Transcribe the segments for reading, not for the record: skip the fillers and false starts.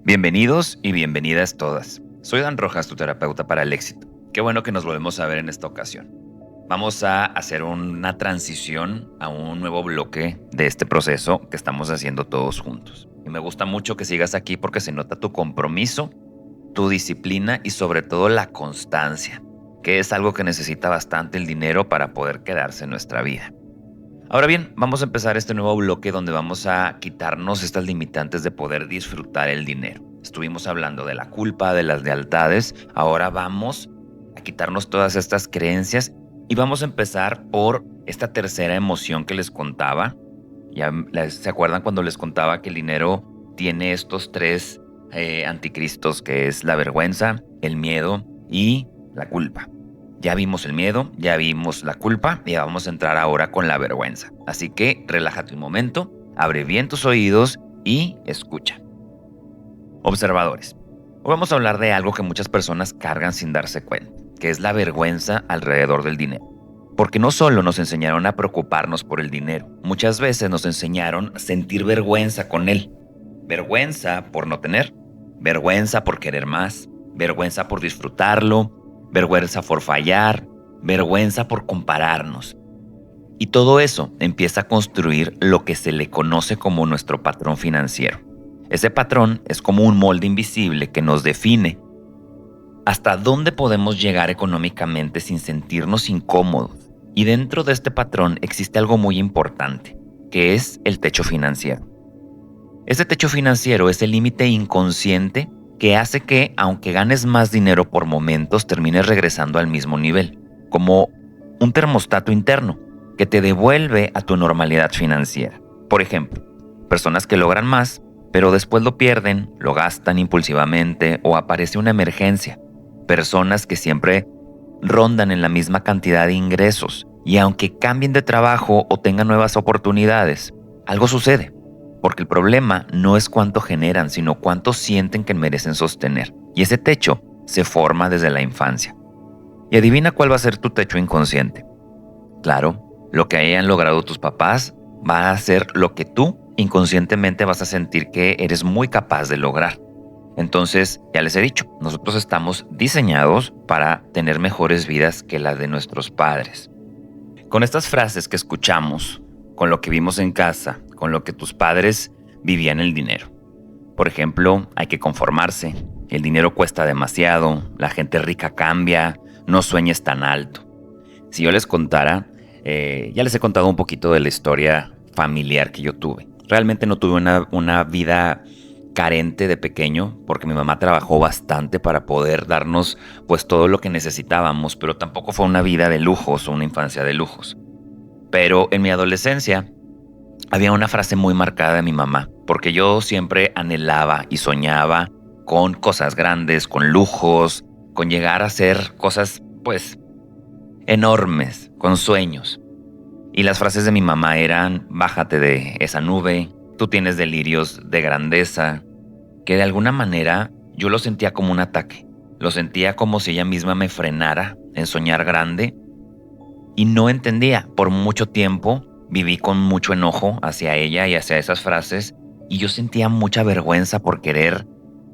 Bienvenidos y bienvenidas todas. Soy Dan Rojas, tu terapeuta para el éxito. Qué bueno que nos volvemos a ver en esta ocasión. Vamos a hacer una transición a un nuevo bloque de este proceso que estamos haciendo todos juntos. Y me gusta mucho que sigas aquí porque se nota tu compromiso, tu disciplina y sobre todo la constancia, que es algo que necesita bastante el dinero para poder quedarse en nuestra vida. Ahora bien, vamos a empezar este nuevo bloque donde vamos a quitarnos estas limitantes de poder disfrutar el dinero. Estuvimos hablando de la culpa, de las lealtades, ahora vamos a quitarnos todas estas creencias y vamos a empezar por esta tercera emoción que les contaba. ¿Se acuerdan cuando les contaba que el dinero tiene estos tres anticristos, que es la vergüenza, el miedo y la culpa? Ya vimos el miedo, ya vimos la culpa y vamos a entrar ahora con la vergüenza. Así que relájate un momento, abre bien tus oídos y escucha. Observadores. Hoy vamos a hablar de algo que muchas personas cargan sin darse cuenta, que es la vergüenza alrededor del dinero. Porque no solo nos enseñaron a preocuparnos por el dinero, muchas veces nos enseñaron a sentir vergüenza con él. Vergüenza por no tener, vergüenza por querer más, vergüenza por disfrutarlo, vergüenza por fallar, vergüenza por compararnos. Y todo eso empieza a construir lo que se le conoce como nuestro patrón financiero. Ese patrón es como un molde invisible que nos define hasta dónde podemos llegar económicamente sin sentirnos incómodos. Y dentro de este patrón existe algo muy importante, que es el techo financiero. Ese techo financiero es el límite inconsciente que hace que, aunque ganes más dinero por momentos, termines regresando al mismo nivel, como un termostato interno que te devuelve a tu normalidad financiera. Por ejemplo, personas que logran más, pero después lo pierden, lo gastan impulsivamente o aparece una emergencia. Personas que siempre rondan en la misma cantidad de ingresos y aunque cambien de trabajo o tengan nuevas oportunidades, algo sucede. Porque el problema no es cuánto generan, sino cuánto sienten que merecen sostener. Y ese techo se forma desde la infancia. Y adivina cuál va a ser tu techo inconsciente. Claro, lo que hayan logrado tus papás va a ser lo que tú inconscientemente vas a sentir que eres muy capaz de lograr. Entonces, ya les he dicho, nosotros estamos diseñados para tener mejores vidas que las de nuestros padres. Con estas frases que escuchamos, con lo que vimos en casa, con lo que tus padres vivían el dinero. Por ejemplo, hay que conformarse, el dinero cuesta demasiado, la gente rica cambia, no sueñes tan alto. Si yo les contara, ya les he contado un poquito de la historia familiar que yo tuve. Realmente no tuve una vida carente de pequeño, porque mi mamá trabajó bastante para poder darnos pues todo lo que necesitábamos, pero tampoco fue una vida de lujos o una infancia de lujos. Pero en mi adolescencia había una frase muy marcada de mi mamá, porque yo siempre anhelaba y soñaba con cosas grandes, con lujos, con llegar a hacer cosas, pues, enormes, con sueños. Y las frases de mi mamá eran: bájate de esa nube, tú tienes delirios de grandeza, que de alguna manera yo lo sentía como un ataque. Lo sentía como si ella misma me frenara en soñar grande y no entendía. Por mucho tiempo viví con mucho enojo hacia ella y hacia esas frases y yo sentía mucha vergüenza por querer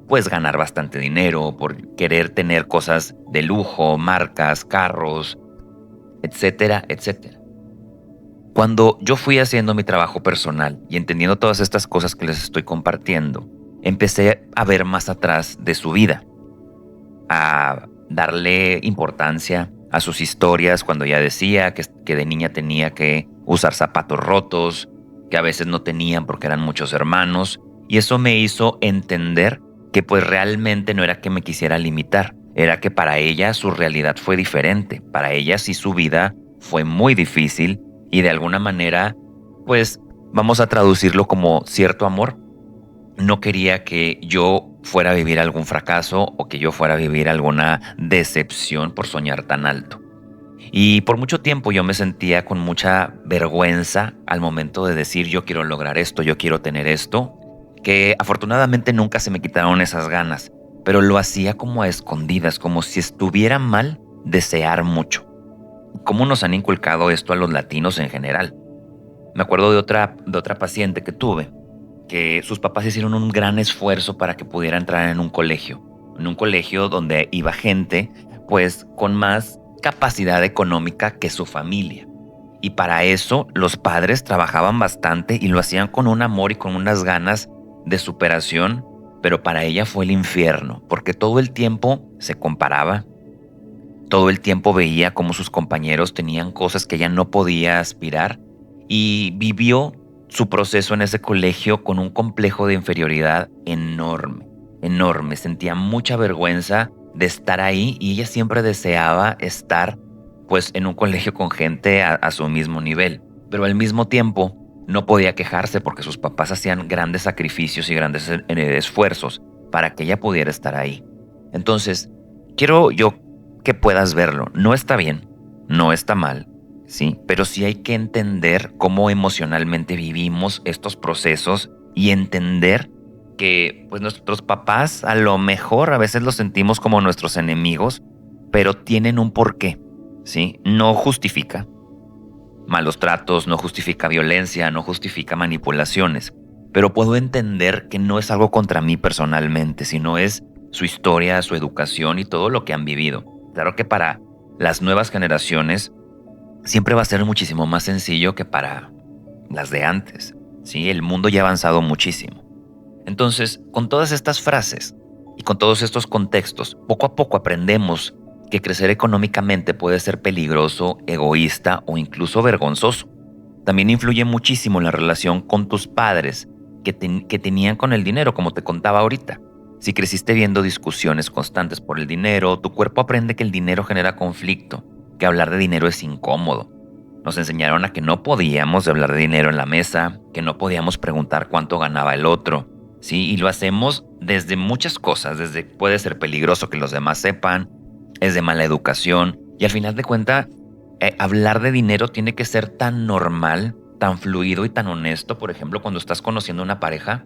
pues ganar bastante dinero, por querer tener cosas de lujo, marcas, carros, etcétera, etcétera. Cuando yo fui haciendo mi trabajo personal y entendiendo todas estas cosas que les estoy compartiendo, empecé a ver más atrás de su vida, a darle importancia a sus historias cuando ella decía que de niña tenía que usar zapatos rotos, que a veces no tenían porque eran muchos hermanos, y eso me hizo entender que pues realmente no era que me quisiera limitar, era que para ella su realidad fue diferente, para ella sí su vida fue muy difícil y de alguna manera pues vamos a traducirlo como cierto amor. No quería que yo fuera a vivir algún fracaso o que yo fuera a vivir alguna decepción por soñar tan alto. Y por mucho tiempo yo me sentía con mucha vergüenza al momento de decir yo quiero lograr esto, yo quiero tener esto, que afortunadamente nunca se me quitaron esas ganas, pero lo hacía como a escondidas, como si estuviera mal desear mucho. cómo nos han inculcado esto a los latinos en general. Me acuerdo de otra paciente que tuve, que sus papás hicieron un gran esfuerzo para que pudiera entrar en un colegio donde iba gente, pues, con más capacidad económica que su familia. Y para eso los padres trabajaban bastante y lo hacían con un amor y con unas ganas de superación, pero para ella fue el infierno, porque todo el tiempo se comparaba, todo el tiempo veía cómo sus compañeros tenían cosas que ella no podía aspirar y vivió su proceso en ese colegio con un complejo de inferioridad enorme, enorme. Sentía mucha vergüenza de estar ahí y ella siempre deseaba estar pues en un colegio con gente a su mismo nivel. Pero al mismo tiempo no podía quejarse porque sus papás hacían grandes sacrificios y grandes esfuerzos para que ella pudiera estar ahí. Entonces, quiero yo que puedas verlo. No está bien, no está mal, ¿sí? Pero sí hay que entender cómo emocionalmente vivimos estos procesos y entender que pues nuestros papás a lo mejor a veces los sentimos como nuestros enemigos, pero tienen un porqué, ¿sí? No justifica malos tratos, no justifica violencia, no justifica manipulaciones, pero puedo entender que no es algo contra mí personalmente, sino es su historia, su educación y todo lo que han vivido. Claro que para las nuevas generaciones siempre va a ser muchísimo más sencillo que para las de antes, ¿sí? El mundo ya ha avanzado muchísimo. Entonces, con todas estas frases y con todos estos contextos, poco a poco aprendemos que crecer económicamente puede ser peligroso, egoísta o incluso vergonzoso. También influye muchísimo en la relación con tus padres que tenían con el dinero, como te contaba ahorita. Si creciste viendo discusiones constantes por el dinero, tu cuerpo aprende que el dinero genera conflicto, que hablar de dinero es incómodo. Nos enseñaron a que no podíamos hablar de dinero en la mesa, que no podíamos preguntar cuánto ganaba el otro, ¿sí? Y lo hacemos desde muchas cosas, desde puede ser peligroso que los demás sepan, es de mala educación, y al final de cuentas, hablar de dinero tiene que ser tan normal, tan fluido y tan honesto. Por ejemplo, cuando estás conociendo a una pareja,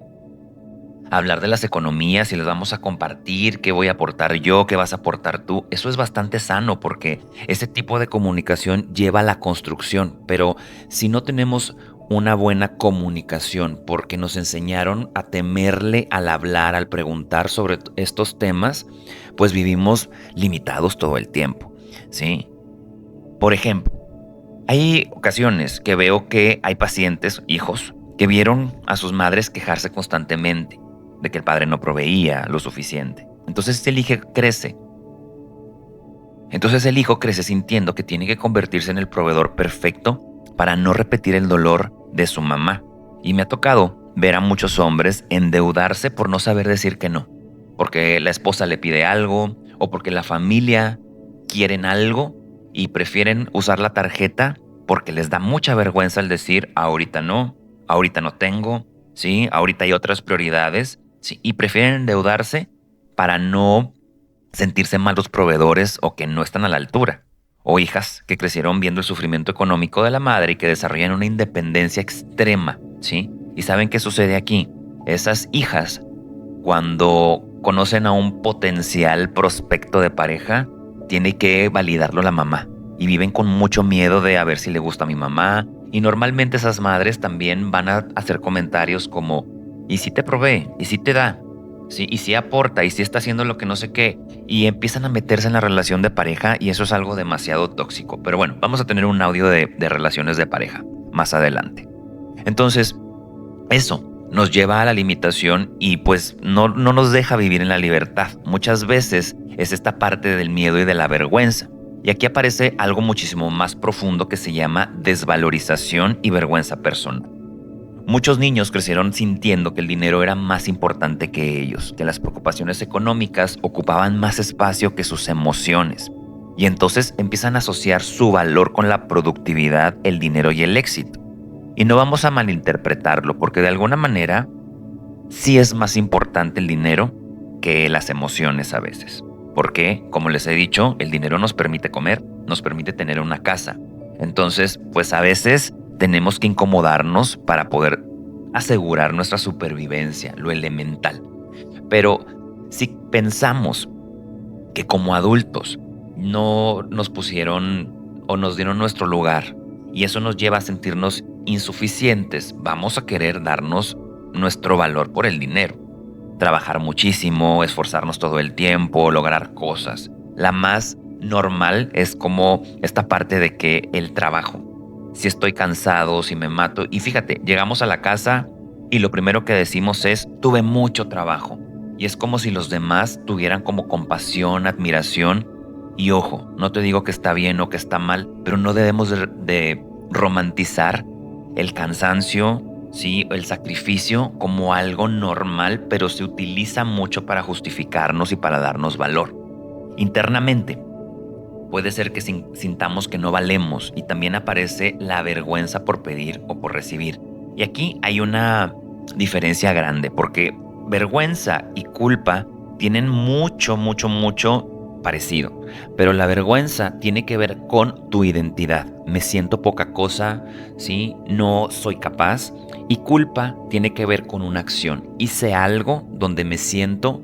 hablar de las economías y les vamos a compartir qué voy a aportar yo, qué vas a aportar tú. Eso es bastante sano porque ese tipo de comunicación lleva a la construcción. Pero si no tenemos una buena comunicación porque nos enseñaron a temerle al hablar, al preguntar sobre estos temas, pues vivimos limitados todo el tiempo, ¿sí? Por ejemplo, hay ocasiones que veo que hay pacientes, hijos, que vieron a sus madres quejarse constantemente de que el padre no proveía lo suficiente. Entonces el hijo crece sintiendo que tiene que convertirse en el proveedor perfecto para no repetir el dolor de su mamá. Y me ha tocado ver a muchos hombres endeudarse por no saber decir que no, porque la esposa le pide algo o porque la familia quieren algo y prefieren usar la tarjeta porque les da mucha vergüenza el decir ahorita no tengo, ¿sí? Ahorita hay otras prioridades, ¿sí? Y prefieren endeudarse para no sentirse malos proveedores o que no están a la altura. O hijas que crecieron viendo el sufrimiento económico de la madre y que desarrollan una independencia extrema, ¿sí? ¿Y saben qué sucede aquí? Esas hijas, cuando conocen a un potencial prospecto de pareja, tiene que validarlo la mamá. Y viven con mucho miedo de a ver si le gusta a mi mamá. Y normalmente esas madres también van a hacer comentarios como, ¿y si te provee? ¿Y si te da? ¿Sí? ¿Y si aporta? ¿Y si está haciendo lo que no sé qué? Y empiezan a meterse en la relación de pareja y eso es algo demasiado tóxico. Pero bueno, vamos a tener un audio de relaciones de pareja más adelante. Entonces, eso nos lleva a la limitación y pues no nos deja vivir en la libertad. Muchas veces es esta parte del miedo y de la vergüenza. Y aquí aparece algo muchísimo más profundo que se llama desvalorización y vergüenza personal. Muchos niños crecieron sintiendo que el dinero era más importante que ellos, que las preocupaciones económicas ocupaban más espacio que sus emociones. Y entonces empiezan a asociar su valor con la productividad, el dinero y el éxito. Y no vamos a malinterpretarlo, porque de alguna manera sí es más importante el dinero que las emociones a veces. Porque, como les he dicho, el dinero nos permite comer, nos permite tener una casa. Entonces, pues a veces tenemos que incomodarnos para poder asegurar nuestra supervivencia, lo elemental. Pero si pensamos que como adultos no nos pusieron o nos dieron nuestro lugar y eso nos lleva a sentirnos insuficientes, vamos a querer darnos nuestro valor por el dinero. Trabajar muchísimo, esforzarnos todo el tiempo, lograr cosas. La más normal es como esta parte de que el trabajo. Si estoy cansado, si me mato. Y fíjate, llegamos a la casa y lo primero que decimos es, tuve mucho trabajo. Y es como si los demás tuvieran como compasión, admiración. Y ojo, no te digo que está bien o que está mal, pero no debemos de romantizar el cansancio, sí, el sacrificio como algo normal, pero se utiliza mucho para justificarnos y para darnos valor. Internamente, puede ser que sintamos que no valemos y también aparece la vergüenza por pedir o por recibir. Y aquí hay una diferencia grande porque vergüenza y culpa tienen mucho parecido, pero la vergüenza tiene que ver con tu identidad. Me siento poca cosa, ¿sí? No soy capaz. Y culpa tiene que ver con una acción. Hice algo donde me siento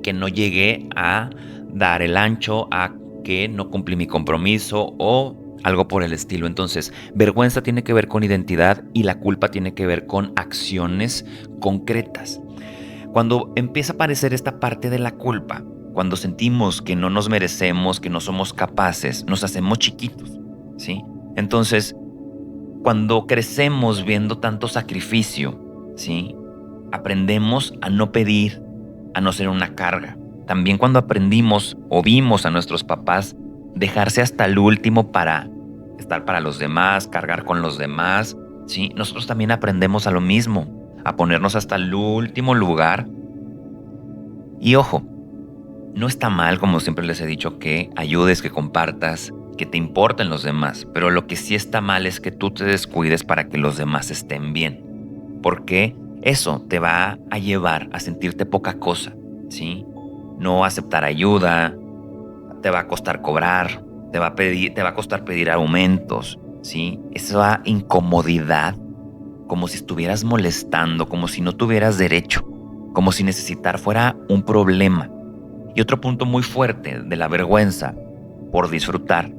que no llegué a dar el ancho, a que no cumplí mi compromiso o algo por el estilo. Entonces, vergüenza tiene que ver con identidad y la culpa tiene que ver con acciones concretas. Cuando empieza a aparecer esta parte de la culpa, cuando sentimos que no nos merecemos, que no somos capaces, nos hacemos chiquitos, ¿sí? Entonces, cuando crecemos viendo tanto sacrificio, ¿sí? Aprendemos a no pedir, a no ser una carga. También cuando aprendimos o vimos a nuestros papás dejarse hasta el último para estar para los demás, cargar con los demás, ¿sí? Nosotros también aprendemos a lo mismo, a ponernos hasta el último lugar. Y ojo, no está mal, como siempre les he dicho, que ayudes, que compartas, que te importen los demás, pero lo que sí está mal es que tú te descuides para que los demás estén bien, porque eso te va a llevar a sentirte poca cosa, ¿sí? No aceptar ayuda, te va a costar cobrar, te va a costar pedir aumentos, ¿sí? Esa incomodidad, como si estuvieras molestando, como si no tuvieras derecho, como si necesitar fuera un problema. Y otro punto muy fuerte de la vergüenza por disfrutar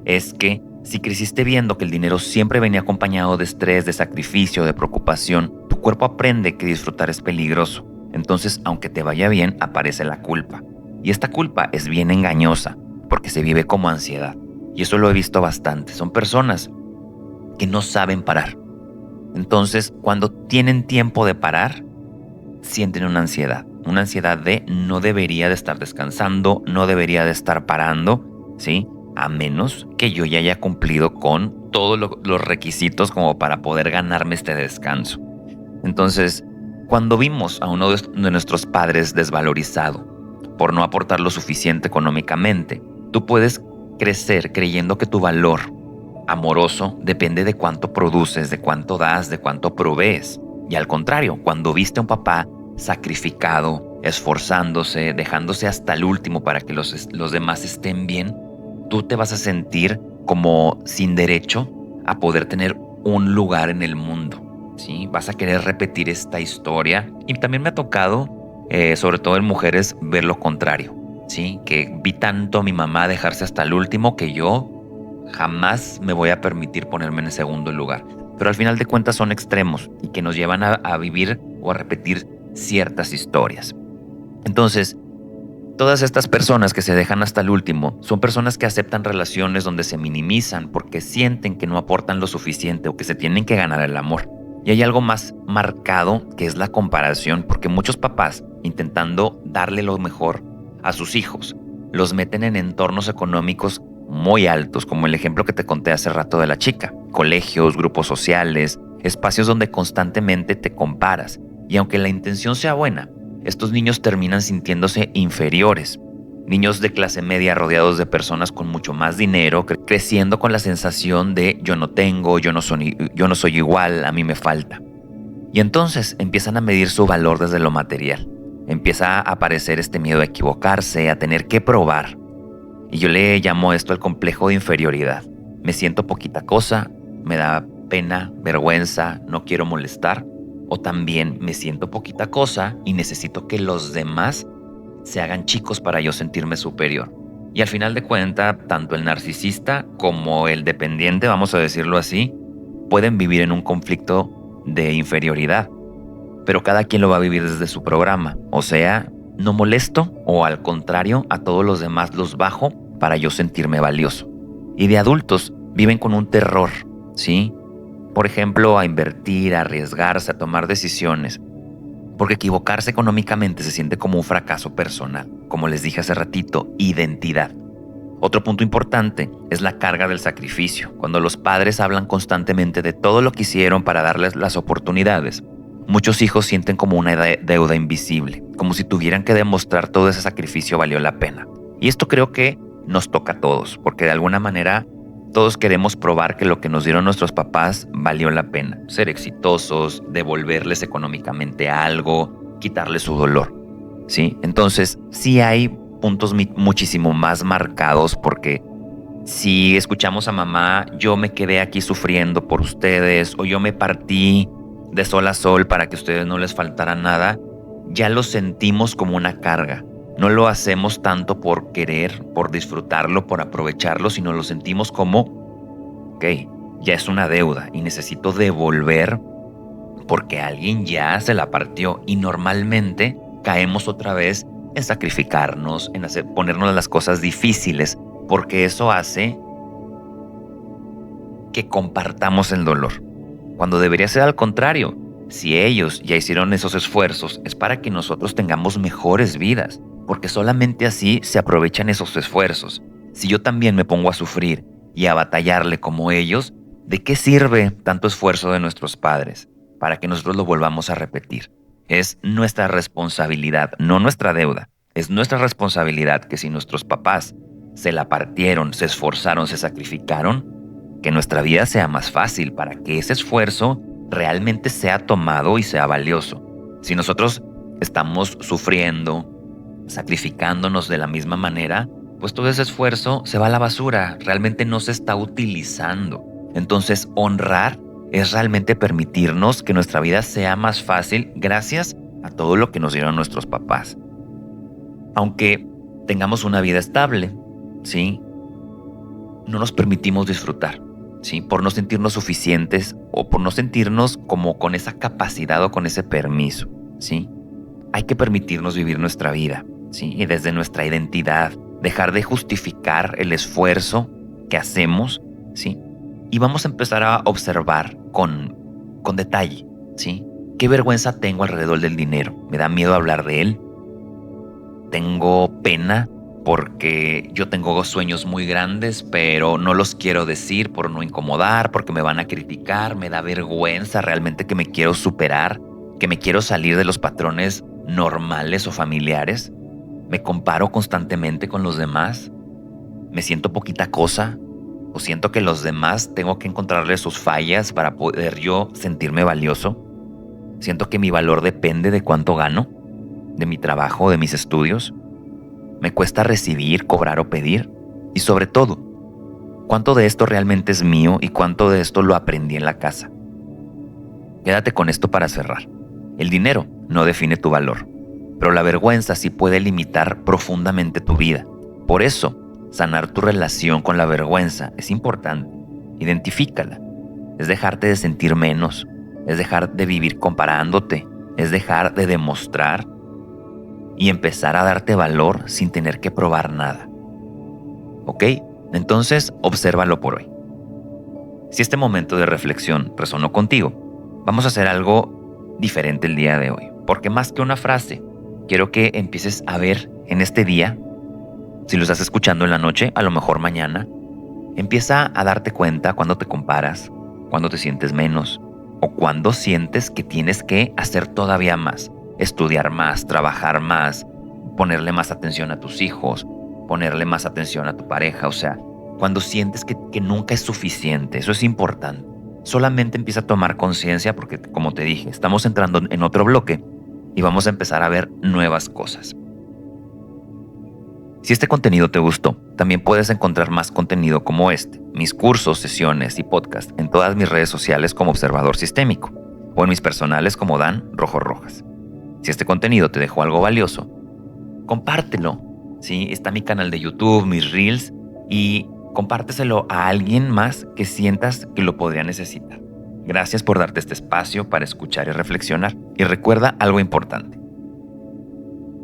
es que si creciste viendo que el dinero siempre venía acompañado de estrés, de sacrificio, de preocupación, tu cuerpo aprende que disfrutar es peligroso. Entonces, aunque te vaya bien, aparece la culpa. Y esta culpa es bien engañosa porque se vive como ansiedad. Y eso lo he visto bastante. Son personas que no saben parar. Entonces, cuando tienen tiempo de parar, sienten una ansiedad de no debería de estar descansando, no debería de estar parando, ¿sí? A menos que yo ya haya cumplido con todos los requisitos como para poder ganarme este descanso. Entonces, cuando vimos a uno de nuestros padres desvalorizado por no aportar lo suficiente económicamente, tú puedes crecer creyendo que tu valor amoroso depende de cuánto produces, de cuánto das, de cuánto provees. Y al contrario, cuando viste a un papá sacrificado, esforzándose, dejándose hasta el último para que los demás estén bien, tú te vas a sentir como sin derecho a poder tener un lugar en el mundo, ¿sí? Vas a querer repetir esta historia. Y también me ha tocado, sobre todo en mujeres, ver lo contrario, ¿sí? Que vi tanto a mi mamá dejarse hasta el último que yo jamás me voy a permitir ponerme en el segundo lugar. Pero al final de cuentas son extremos y que nos llevan a vivir o a repetir ciertas historias. Entonces, todas estas personas que se dejan hasta el último son personas que aceptan relaciones donde se minimizan porque sienten que no aportan lo suficiente o que se tienen que ganar el amor. Y hay algo más marcado que es la comparación, porque muchos papás, intentando darle lo mejor a sus hijos, los meten en entornos económicos muy altos, como el ejemplo que te conté hace rato de la chica. Colegios, grupos sociales, espacios donde constantemente te comparas. Y aunque la intención sea buena, estos niños terminan sintiéndose inferiores. Niños de clase media rodeados de personas con mucho más dinero, creciendo con la sensación de yo no tengo, yo no soy igual, a mí me falta. Y entonces empiezan a medir su valor desde lo material. Empieza a aparecer este miedo a equivocarse, a tener que probar. Y yo le llamo esto el complejo de inferioridad. Me siento poquita cosa, me da pena, vergüenza, no quiero molestar. O también me siento poquita cosa y necesito que los demás se hagan chicos para yo sentirme superior. Y al final de cuentas, tanto el narcisista como el dependiente, vamos a decirlo así, pueden vivir en un conflicto de inferioridad, pero cada quien lo va a vivir desde su programa. O sea, no molesto o al contrario, a todos los demás los bajo para yo sentirme valioso. Y de adultos viven con un terror, ¿sí? Por ejemplo, a invertir, a arriesgarse, a tomar decisiones. Porque equivocarse económicamente se siente como un fracaso personal. Como les dije hace ratito, identidad. Otro punto importante es la carga del sacrificio. Cuando los padres hablan constantemente de todo lo que hicieron para darles las oportunidades, muchos hijos sienten como una deuda invisible, como si tuvieran que demostrar todo ese sacrificio valió la pena. Y esto creo que nos toca a todos, porque de alguna manera todos queremos probar que lo que nos dieron nuestros papás valió la pena. Ser exitosos, devolverles económicamente algo, quitarles su dolor, ¿sí? Entonces, sí hay puntos muchísimo más marcados porque si escuchamos a mamá, yo me quedé aquí sufriendo por ustedes o yo me partí de sol a sol para que a ustedes no les faltara nada, ya lo sentimos como una carga. No lo hacemos tanto por querer, por disfrutarlo, por aprovecharlo, sino lo sentimos como, ok, ya es una deuda y necesito devolver porque alguien ya se la partió. Y normalmente caemos otra vez en sacrificarnos, en ponernos las cosas difíciles, porque eso hace que compartamos el dolor. Cuando debería ser al contrario. Si ellos ya hicieron esos esfuerzos, es para que nosotros tengamos mejores vidas, porque solamente así se aprovechan esos esfuerzos. Si yo también me pongo a sufrir y a batallarle como ellos, ¿de qué sirve tanto esfuerzo de nuestros padres? Para que nosotros lo volvamos a repetir. Es nuestra responsabilidad, no nuestra deuda. Es nuestra responsabilidad que si nuestros papás se la partieron, se esforzaron, se sacrificaron, que nuestra vida sea más fácil para que ese esfuerzo realmente sea tomado y sea valioso. Si nosotros estamos sufriendo, sacrificándonos de la misma manera, pues todo ese esfuerzo se va a la basura, realmente no se está utilizando. Entonces, honrar es realmente permitirnos que nuestra vida sea más fácil gracias a todo lo que nos dieron nuestros papás. Aunque tengamos una vida estable, ¿sí? No nos permitimos disfrutar, ¿sí? Por no sentirnos suficientes o por no sentirnos como con esa capacidad o con ese permiso, ¿sí? Hay que permitirnos vivir nuestra vida, ¿sí? Y desde nuestra identidad, dejar de justificar el esfuerzo que hacemos, ¿sí? Y vamos a empezar a observar con detalle, ¿sí? ¿Qué vergüenza tengo alrededor del dinero? ¿Me da miedo hablar de él? ¿Tengo pena porque yo tengo sueños muy grandes, pero no los quiero decir por no incomodar, porque me van a criticar? ¿Me da vergüenza realmente que me quiero superar, que me quiero salir de los patrones normales o familiares? ¿Me comparo constantemente con los demás? ¿Me siento poquita cosa? ¿O siento que los demás tengo que encontrarles sus fallas para poder yo sentirme valioso? ¿Siento que mi valor depende de cuánto gano? ¿De mi trabajo, de mis estudios? ¿Me cuesta recibir, cobrar o pedir? Y sobre todo, ¿cuánto de esto realmente es mío y cuánto de esto lo aprendí en la casa? Quédate con esto para cerrar. El dinero no define tu valor, pero la vergüenza sí puede limitar profundamente tu vida. Por eso, sanar tu relación con la vergüenza es importante. Identifícala. Es dejarte de sentir menos, es dejar de vivir comparándote, es dejar de demostrar y empezar a darte valor sin tener que probar nada. ¿Ok? Entonces, obsérvalo por hoy. Si este momento de reflexión resonó contigo, vamos a hacer algo diferente el día de hoy. Porque más que una frase, quiero que empieces a ver en este día, si lo estás escuchando en la noche, a lo mejor mañana, empieza a darte cuenta cuando te comparas, cuando te sientes menos o cuando sientes que tienes que hacer todavía más. Estudiar más, trabajar más, ponerle más atención a tus hijos, ponerle más atención a tu pareja. O sea, cuando sientes que nunca es suficiente, eso es importante. Solamente empieza a tomar conciencia porque, como te dije, estamos entrando en otro bloque y vamos a empezar a ver nuevas cosas. Si este contenido te gustó, también puedes encontrar más contenido como este, mis cursos, sesiones y podcasts en todas mis redes sociales como Observador Sistémico o en mis personales como Dan Rojo Rojas. Si este contenido te dejó algo valioso, compártelo, ¿sí? Está mi canal de YouTube, mis reels, y compárteselo a alguien más que sientas que lo podría necesitar. Gracias por darte este espacio para escuchar y reflexionar. Y recuerda algo importante.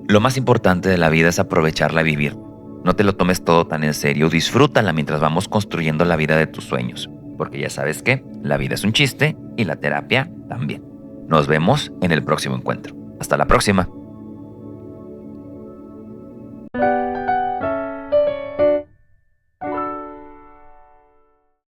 Lo más importante de la vida es aprovecharla y vivir. No te lo tomes todo tan en serio, disfrútala mientras vamos construyendo la vida de tus sueños. Porque ya sabes que la vida es un chiste y la terapia también. Nos vemos en el próximo encuentro. Hasta la próxima.